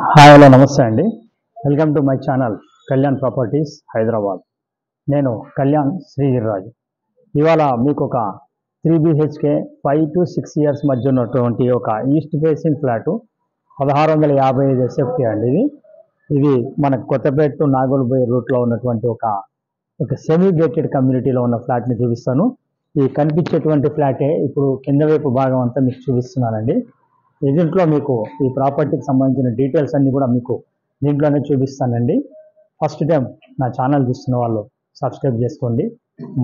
Hi hello నమస్తే అండి. Welcome to my channel Kalyan properties Hyderabad. నేను కళ్యాణ్ శ్రీగిరిరాజు. ఇవాళ మీకు ఒక 3 BHK 5 to 6 ఇయర్స్ మధ్య ఉన్నటువంటి ఒక ఈస్ట్ ఫేసింగ్ ఫ్లాటు 1655 SFT అండి. ఇది మన కొత్తపేట టు నాగోల్బోయ్ రూట్లో ఉన్నటువంటి ఒక సెమీ గేటెడ్ కమ్యూనిటీలో ఉన్న ఫ్లాట్ని చూపిస్తాను. ఈ కనిపించేటువంటి ఫ్లాటే ఇప్పుడు కింద వైపు భాగం అంతా మీకు చూపిస్తున్నానండి. దీంట్లో మీకు ఈ ప్రాపర్టీకి సంబంధించిన డీటెయిల్స్ అన్నీ కూడా మీకు దీంట్లోనే చూపిస్తానండి. ఫస్ట్ టైం నా ఛానల్ చూస్తున్న వాళ్ళు సబ్స్క్రైబ్ చేసుకోండి.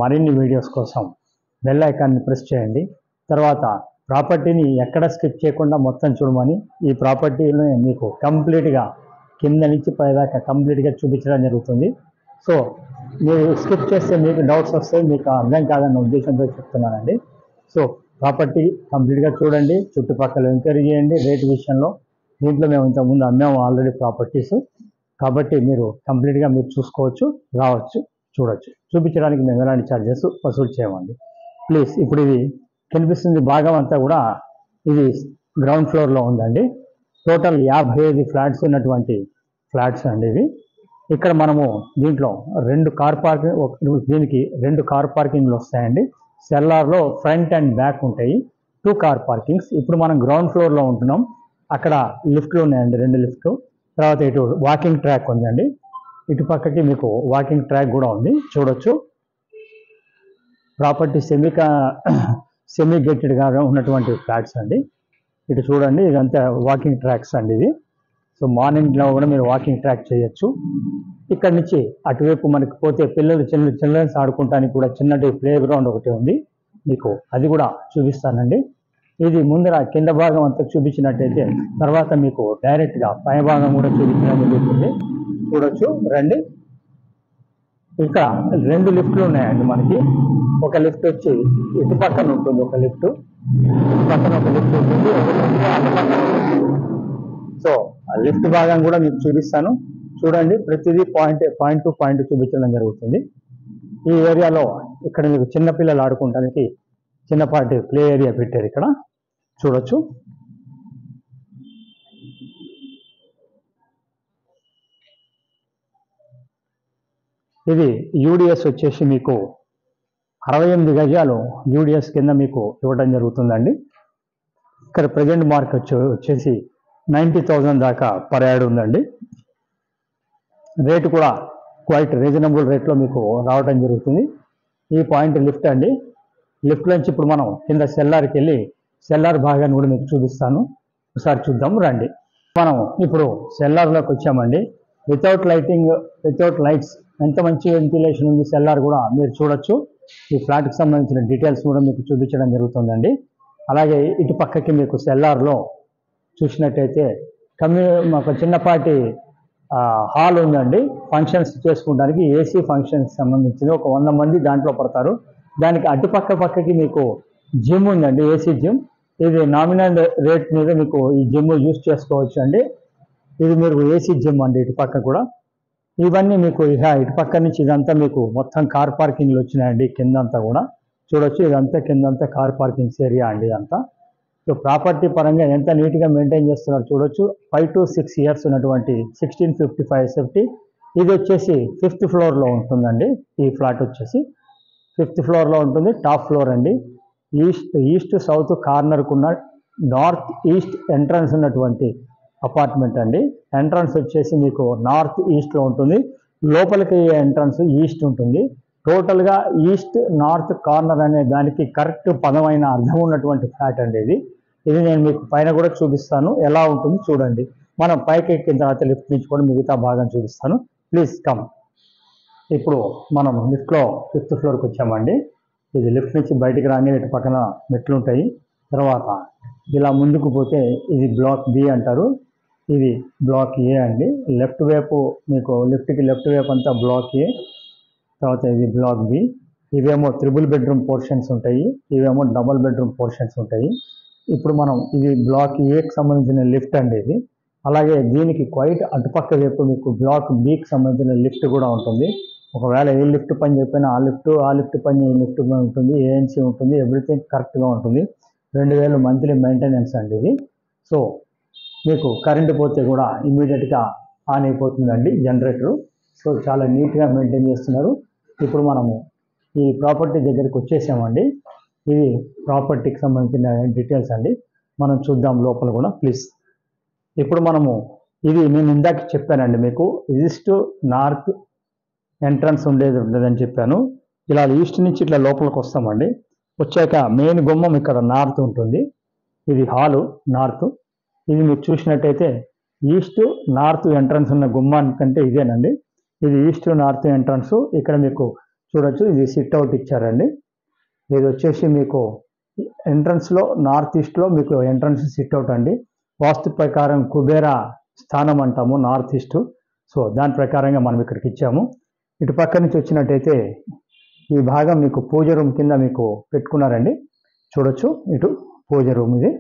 మరిన్ని వీడియోస్ కోసం బెల్ ఐకాన్ని ప్రెస్ చేయండి. తర్వాత ప్రాపర్టీని ఎక్కడ స్కిప్ చేయకుండా మొత్తం చూడమని ఈ ప్రాపర్టీని మీకు కంప్లీట్గా కింద నుంచి పైదాకా కంప్లీట్గా చూపించడం జరుగుతుంది. సో మీరు స్కిప్ చేస్తే మీకు డౌట్స్ వస్తాయి, మీకు అర్థం కాదన్న ఉద్దేశంతో చెప్తున్నానండి. సో ప్రాపర్టీ కంప్లీట్గా చూడండి, చుట్టుపక్కల ఎంక్వైరీ చేయండి. రేటు విషయంలో దీంట్లో మేము ఇంతకుముందు అమ్మాము ఆల్రెడీ ప్రాపర్టీస్, కాబట్టి మీరు కంప్లీట్గా మీరు చూసుకోవచ్చు, రావచ్చు, చూడవచ్చు. చూపించడానికి మేము ఎలాంటి ఛార్జెస్ వసూలు చేయమండి. ప్లీజ్ ఇప్పుడు ఇది కనిపిస్తుంది భాగం అంతా కూడా ఇది గ్రౌండ్ ఫ్లోర్లో ఉందండి. టోటల్ 55 ఫ్లాట్స్ ఉన్నటువంటి ఫ్లాట్స్ అండి ఇవి. ఇక్కడ మనము దీంట్లో దీనికి 2 కార్ పార్కింగ్లు వస్తాయండి. సెల్లార్లో ఫ్రంట్ అండ్ బ్యాక్ ఉంటాయి, 2 కార్ పార్కింగ్స్. ఇప్పుడు మనం గ్రౌండ్ ఫ్లోర్లో ఉంటున్నాం. అక్కడ లిఫ్ట్లు ఉన్నాయండి, 2 లిఫ్ట్లు. తర్వాత ఇటు వాకింగ్ ట్రాక్ ఉందండి, ఇటు పక్కకి మీకు వాకింగ్ ట్రాక్ కూడా ఉంది, చూడొచ్చు. ప్రాపర్టీ సెమీ గేటెడ్గా ఉన్నటువంటి ఫ్లాట్స్ అండి. ఇటు చూడండి, ఇదంతా వాకింగ్ ట్రాక్స్ అండి ఇది. సో మార్నింగ్లో కూడా మీరు వాకింగ్ ట్రాక్ చేయొచ్చు. ఇక్కడ నుంచి అటువైపు మనకి పోతే పిల్లలు చిల్డ్రన్స్ ఆడుకుంటానికి కూడా చిన్నటి ప్లే గ్రౌండ్ ఒకటి ఉంది, మీకు అది కూడా చూపిస్తానండి. ఇది ముందర కింద భాగం అంతా చూపించినట్టయితే తర్వాత మీకు డైరెక్ట్గా పై భాగం కూడా చూపించడం జరుగుతుంది, చూడొచ్చు. రండి. ఇక్కడ 2 లిఫ్ట్లు ఉన్నాయండి మనకి. ఒక లిఫ్ట్ వచ్చి ఇటు పక్కన ఉంటుంది, ఒక లిఫ్ట్ పక్కన ఒక లిఫ్ట్ ఉంటుంది. సో ఆ లిఫ్ట్ భాగం కూడా మీకు చూపిస్తాను, చూడండి. ప్రతిదీ పాయింట్ టు పాయింట్ చూపించడం జరుగుతుంది. ఈ ఏరియాలో ఇక్కడ మీకు చిన్నపిల్లలు ఆడుకోవడానికి చిన్నపాటి ప్లే ఏరియా పెట్టారు, ఇక్కడ చూడొచ్చు. ఇది యూడిఎస్ వచ్చేసి మీకు 68 గజాలు యూడిఎస్ కింద మీకు ఇవ్వడం జరుగుతుందండి. ఇక్కడ ప్రజెంట్ మార్కెట్ వచ్చేసి 90,000 దాకా పర్ యార్డ్ ఉందండి. రేటు కూడా క్వైట్ రీజనబుల్ రేట్లో మీకు రావడం జరుగుతుంది. ఈ పాయింట్ లిఫ్ట్ అండి. లిఫ్ట్ నుంచి ఇప్పుడు మనం కింద సెల్లార్కి వెళ్ళి సెల్లార్ భాగాన్ని కూడా మీకు చూపిస్తాను, ఒకసారి చూద్దాం రండి. మనం ఇప్పుడు సెల్లార్లోకి వచ్చామండి. వితౌట్ లైట్స్ ఎంత మంచి వెంటిలేషన్ ఉంది సెల్లార్ కూడా మీరు చూడొచ్చు. ఈ ఫ్లాట్కి సంబంధించిన డీటెయిల్స్ కూడా మీకు చూపించడం జరుగుతుందండి. అలాగే ఇటు పక్కకి మీకు సెల్లార్లో చూసినట్టయితే ఒక చిన్నపాటి హాల్ ఉందండి, ఫంక్షన్స్ చేసుకోవడానికి. ఏసీ ఫంక్షన్స్ సంబంధించింది, ఒక 100 మంది దాంట్లో పడతారు. దానికి పక్కకి మీకు జిమ్ ఉందండి, ఏసీ జిమ్. ఇది నామినల్ రేట్ మీద మీకు ఈ జిమ్ యూజ్ చేసుకోవచ్చు అండి. ఇది మీరు ఏసీ జిమ్ అండి. ఇటు పక్క కూడా ఇవన్నీ మీకు ఇటు పక్క నుంచి ఇదంతా మీకు మొత్తం కార్ పార్కింగ్లు వచ్చినాయండి. కిందంతా కూడా చూడొచ్చు, ఇదంతా కిందంతా కార్ పార్కింగ్స్ ఏరియా అండి ఇదంతా. సో ప్రాపర్టీ పరంగా ఎంత నీట్గా మెయింటైన్ చేస్తున్నారు చూడొచ్చు. 5 to 6 ఇయర్స్ ఉన్నటువంటి 1655 SFT. ఇది వచ్చేసి 5th ఫ్లోర్లో ఉంటుందండి. ఈ ఫ్లాట్ వచ్చేసి 5th ఫ్లోర్లో ఉంటుంది, టాప్ ఫ్లోర్ అండి. ఈస్ట్ సౌత్ కార్నర్కున్న నార్త్ ఈస్ట్ ఎంట్రన్స్ ఉన్నటువంటి అపార్ట్మెంట్ అండి. ఎంట్రన్స్ వచ్చేసి మీకు నార్త్ ఈస్ట్లో ఉంటుంది, లోపలికి ఎంట్రన్స్ ఈస్ట్ ఉంటుంది. టోటల్గా ఈస్ట్ నార్త్ కార్నర్ అనే దానికి కరెక్ట్ పదమైన అర్థం ఉన్నటువంటి ఫ్లాట్ అండి ఇది నేను మీకు పైన కూడా చూపిస్తాను, ఎలా ఉంటుంది చూడండి. మనం పైకి ఎక్కిన తర్వాత లిఫ్ట్ నుంచి కూడా మిగతా భాగం చూపిస్తాను. Please come. ఇప్పుడు మనం లిఫ్ట్లో 5th ఫ్లోర్కి వచ్చామండి. ఇది లిఫ్ట్ నుంచి బయటికి రాగానే ఇటు పక్కన మెట్లు ఉంటాయి. తర్వాత ఇలా ముందుకు పోతే ఇది బ్లాక్ బి అంటారు, ఇది బ్లాక్ ఏ అండి. లెఫ్ట్ వైపు మీకు లిఫ్ట్కి లెఫ్ట్ వైపు అంతా బ్లాక్ ఏ, తర్వాత ఇది బ్లాక్ బి. ఇవేమో 3 బెడ్రూమ్ పోర్షన్స్ ఉంటాయి, ఇవేమో డబుల్ బెడ్రూమ్ పోర్షన్స్ ఉంటాయి. ఇప్పుడు మనం ఇది బ్లాక్ ఏకి సంబంధించిన లిఫ్ట్ అండి ఇది. అలాగే దీనికి క్వైట్ అటుపక్క వైపు మీకు బ్లాక్ బికి సంబంధించిన లిఫ్ట్ కూడా ఉంటుంది. ఒకవేళ ఏ లిఫ్ట్ పని చెప్పినా ఆ లిఫ్ట్ పని ఈ లిఫ్ట్ ఉంటుంది, ఏఎన్సీ ఉంటుంది, ఎవ్రీథింగ్ కరెక్ట్గా ఉంటుంది. 2000 మంత్లీ మెయింటెనెన్స్ అండి ఇది. సో మీకు కరెంటు పోతే కూడా ఇమ్మీడియట్గా ఆన్ అయిపోతుందండి జనరేటరు. సో చాలా నీట్గా మెయింటైన్ చేస్తున్నారు. ఇప్పుడు మనము ఈ ప్రాపర్టీ దగ్గరికి వచ్చేసామండి. ఇది ప్రాపర్టీకి సంబంధించిన డీటెయిల్స్ అండి. మనం చూద్దాం లోపల కూడా ప్లీజ్. ఇప్పుడు మనము ఇది నేను ఇందాక చెప్పానండి మీకు ఈస్ట్ నార్త్ ఎంట్రన్స్ ఉండేదని చెప్పాను. ఇలా ఈస్ట్ నుంచి ఇట్లా లోపలికి వస్తామండి. వచ్చాక మెయిన్ గుమ్మం ఇక్కడ నార్త్ ఉంటుంది. ఇది హాలు నార్త్. ఇది మీరు చూసినట్టయితే ఈస్ట్ నార్త్ ఎంట్రన్స్ ఉన్న గుమ్మానికంటే ఇదేనండి. ఇది ఈస్ట్ నార్త్ ఎంట్రన్స్. ఇక్కడ మీకు చూడొచ్చు ఇది సిట్ అవుట్ ఇచ్చారండి. ఇది వచ్చేసి మీకు ఎంట్రన్స్లో నార్త్ ఈస్ట్లో మీకు ఎంట్రన్స్ సిట్ అవుట్ అండి. వాస్తు ప్రకారం కుబేర స్థానం అంటాము నార్త్ ఈస్ట్. సో దాని ప్రకారంగా మనం ఇక్కడికి ఇచ్చాము. ఇటు పక్క నుంచి వచ్చినట్టయితే ఈ భాగం మీకు పూజ రూమ్ కింద మీకు పెట్టుకున్నారండి. చూడొచ్చు ఇటు పూజ రూమ్ ఇది.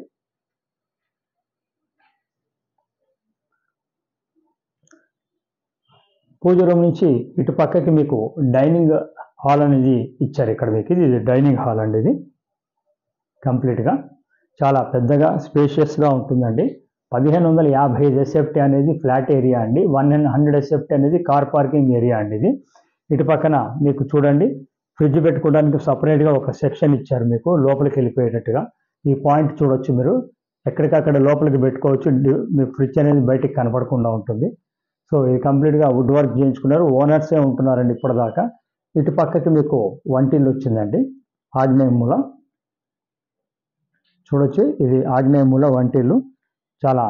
పూజ రూమ్ నుంచి ఇటు పక్కకి మీకు డైనింగ్ హాల్ అనేది ఇచ్చారు. ఇక్కడ మీకు ఇది డైనింగ్ హాల్ అండి. ఇది కంప్లీట్గా చాలా పెద్దగా స్పేషియస్గా ఉంటుందండి. 1555 ఎస్ఎఫ్టీ అనేది ఫ్లాట్ ఏరియా అండి. 100 ఎస్ఎఫ్టీ అనేది కార్ పార్కింగ్ ఏరియా అండి. ఇది ఇటు పక్కన మీకు చూడండి ఫ్రిడ్జ్ పెట్టుకోవడానికి సపరేట్గా ఒక సెక్షన్ ఇచ్చారు మీకు లోపలికి వెళ్ళిపోయేటట్టుగా. ఈ పాయింట్ చూడొచ్చు మీరు. ఎక్కడికక్కడ లోపలికి పెట్టుకోవచ్చు. మీ ఫ్రిడ్జ్ అనేది బయటికి కనపడకుండా ఉంటుంది. సో ఇది కంప్లీట్గా వుడ్ వర్క్ చేయించుకున్నారు. ఓనర్సే ఉంటున్నారండి ఇప్పటిదాకా. ఇటు పక్కకి మీకు వంటిల్లు వచ్చిందండి. ఆగ్నేయ మూల చూడొచ్చు. ఇది ఆగ్నేయ మూల వంటిల్లు. చాలా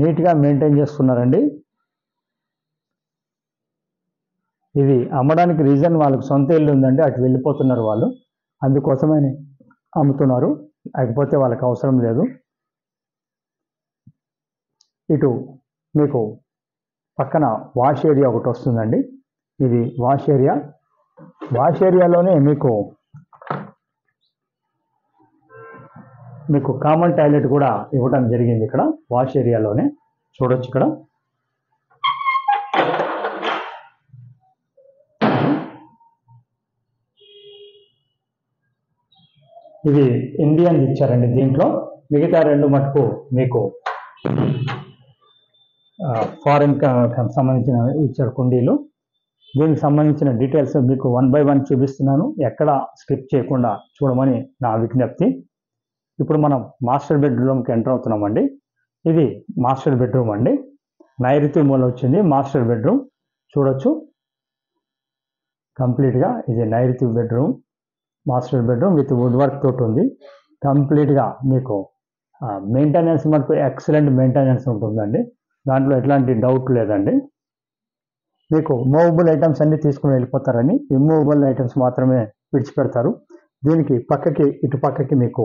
నీట్గా మెయింటైన్ చేస్తున్నారండి. ఇది అమ్మడానికి రీజన్ వాళ్ళకి సొంత ఇల్లు ఉందండి. అటు వెళ్ళిపోతున్నారు వాళ్ళు. అందుకోసమని అమ్ముతున్నారు. లేకపోతే వాళ్ళకి అవసరం లేదు. ఇటు మీకు పక్కన వాష్ ఏరియా ఒకటి వస్తుందండి. ఇది వాష్ ఏరియా. వాష్ ఏరియాలోనే మీకు కామన్ టాయిలెట్ కూడా ఇవ్వడం జరిగింది ఇక్కడ వాష్ ఏరియాలోనే. చూడొచ్చు ఇక్కడ. ఇది ఇండియన్ ఇచ్చారండి. దీంట్లో మిగతా రెండు మటుకు మీకు ఫారిన్ సంబంధించిన ఇచ్చారు కుండీలు. దీనికి సంబంధించిన డీటెయిల్స్ మీకు 1 by 1 చూపిస్తున్నాను. ఎక్కడ స్కిప్ చేయకుండా చూడమని నా విజ్ఞప్తి. ఇప్పుడు మనం మాస్టర్ బెడ్రూమ్కి ఎంటర్ అవుతున్నామండి. ఇది మాస్టర్ బెడ్రూమ్ అండి. నైరుతి మూల వచ్చింది మాస్టర్ బెడ్రూమ్. చూడొచ్చు కంప్లీట్గా ఇది నైరుతి bedroom. Master bedroom with wood work తోటి ఉంది. కంప్లీట్గా మీకు మెయింటెనెన్స్ మనకు ఎక్సలెంట్ మెయింటెనెన్స్ ఉంటుందండి. దాంట్లో ఎట్లాంటి డౌట్ లేదండి. మీకు మూవబుల్ ఐటమ్స్ అన్ని తీసుకుని వెళ్ళిపోతారని, ఇమ్మూవబుల్ ఐటమ్స్ మాత్రమే విడిచిపెడతారు. దీనికి పక్కకి ఇటు పక్కకి మీకు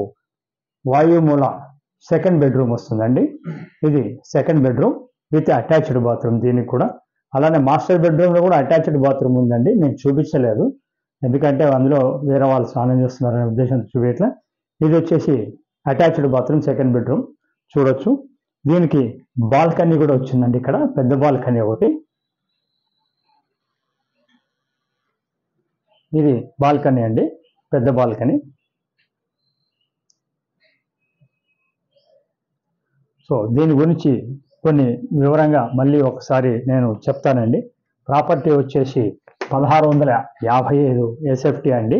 వాయుమూల సెకండ్ బెడ్రూమ్ వస్తుందండి. ఇది second bedroom with attached bathroom దీనికి కూడా. అలానే మాస్టర్ బెడ్రూమ్లో కూడా అటాచ్డ్ బాత్రూమ్ ఉందండి. నేను చూపించలేదు ఎందుకంటే అందులో వేరే వాళ్ళు స్నానం చేస్తున్నారనే ఉద్దేశంతో చూపించట్లే. ఇది వచ్చేసి అటాచ్డ్ బాత్రూమ్ సెకండ్ బెడ్రూమ్. చూడొచ్చు. దీనికి బాల్కనీ కూడా వచ్చిందండి. ఇక్కడ పెద్ద బాల్కనీ ఒకటి. ఇది బాల్కనీ అండి, పెద్ద బాల్కనీ. సో దీని గురించి కొన్ని వివరంగా మళ్ళీ ఒకసారి నేను చెప్తానండి. ప్రాపర్టీ వచ్చేసి 1655 ఎస్ఎఫ్టీ అండి.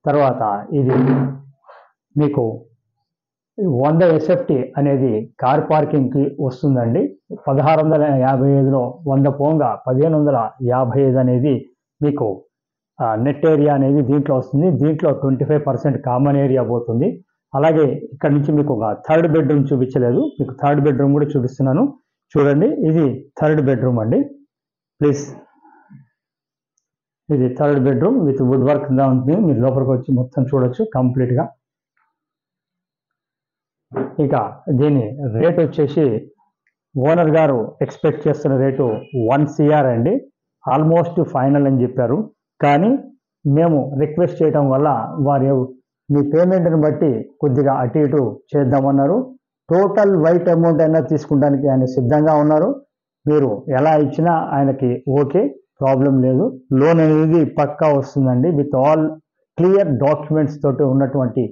తర్వాత ఇది మీకు 100 ఎస్ఎఫ్టీ అనేది కార్ పార్కింగ్కి వస్తుందండి. 1655లో 100 పోగా 1555 అనేది మీకు నెట్ ఏరియా అనేది దీంట్లో వస్తుంది. దీంట్లో 25% కామన్ ఏరియా పోతుంది. అలాగే ఇక్కడ నుంచి మీకు ఒక థర్డ్ బెడ్రూమ్ చూపించలేదు, మీకు థర్డ్ బెడ్రూమ్ కూడా చూపిస్తున్నాను. చూడండి, ఇది థర్డ్ బెడ్రూమ్ అండి. ప్లీజ్, ఇది third bedroom with wood work ఉంటుంది. మీరు లోపలికి వచ్చి మొత్తం చూడొచ్చు కంప్లీట్గా. ఇక దీని రేట్ వచ్చేసి ఓనర్ గారు ఎక్స్పెక్ట్ చేస్తున్న రేటు 1 CR అండి. ఆల్మోస్ట్ ఫైనల్ అని చెప్పారు. కానీ మేము రిక్వెస్ట్ చేయడం వల్ల వారు మీ పేమెంట్ని బట్టి కొద్దిగా అటు ఇటు చేద్దామన్నారు. టోటల్ వైట్ అమౌంట్ అయినా తీసుకుంటానికి ఆయన సిద్ధంగా ఉన్నారు. మీరు ఎలా ఇచ్చినా ఆయనకి ఓకే, ప్రాబ్లం లేదు. లోన్ అనేది పక్కా వస్తుందండి. విత్ ఆల్ క్లియర్ డాక్యుమెంట్స్ తోటి ఉన్నటువంటి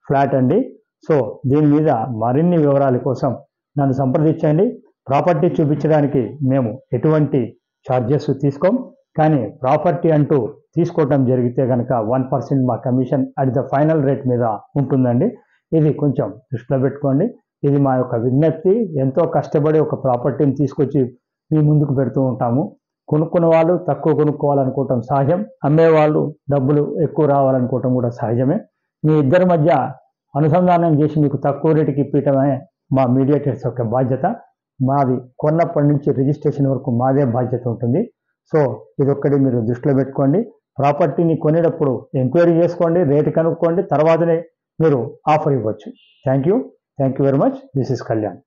ఫ్లాట్ అండి. సో దీని మీద మరిన్ని వివరాల కోసం నన్ను సంప్రదించండి. ప్రాపర్టీ చూపించడానికి మేము ఎటువంటి ఛార్జెస్ తీసుకోం, కానీ ప్రాపర్టీ అంటూ తీసుకోవటం జరిగితే కనుక 1% మా commission at the final rate మీద ఉంటుందండి. ఇది కొంచెం దృష్టిలో పెట్టుకోండి. ఇది మా యొక్క విజ్ఞప్తి. ఎంతో కష్టపడి ఒక ప్రాపర్టీని తీసుకొచ్చి మీ ముందుకు పెడుతూ ఉంటాము. కొనుక్కున్న వాళ్ళు తక్కువ కొనుక్కోవాలనుకోవటం సహజం, అమ్మేవాళ్ళు డబ్బులు ఎక్కువ రావాలనుకోవటం కూడా సహజమే. మీ ఇద్దరి మధ్య అనుసంధానం చేసి మీకు తక్కువ రేటుకి ఇప్పటమే మా మీడియేటర్స్ యొక్క బాధ్యత. మాది కొన్నప్పటి నుంచి రిజిస్ట్రేషన్ వరకు మాదే బాధ్యత ఉంటుంది. సో ఇదొక్కటి మీరు దృష్టిలో పెట్టుకోండి. ప్రాపర్టీని కొనేటప్పుడు ఎంక్వైరీ చేసుకోండి, రేటు కనుక్కోండి, తర్వాతనే మీరు ఆఫర్ ఇవ్వచ్చు. Thank you very much. This is Kalyan.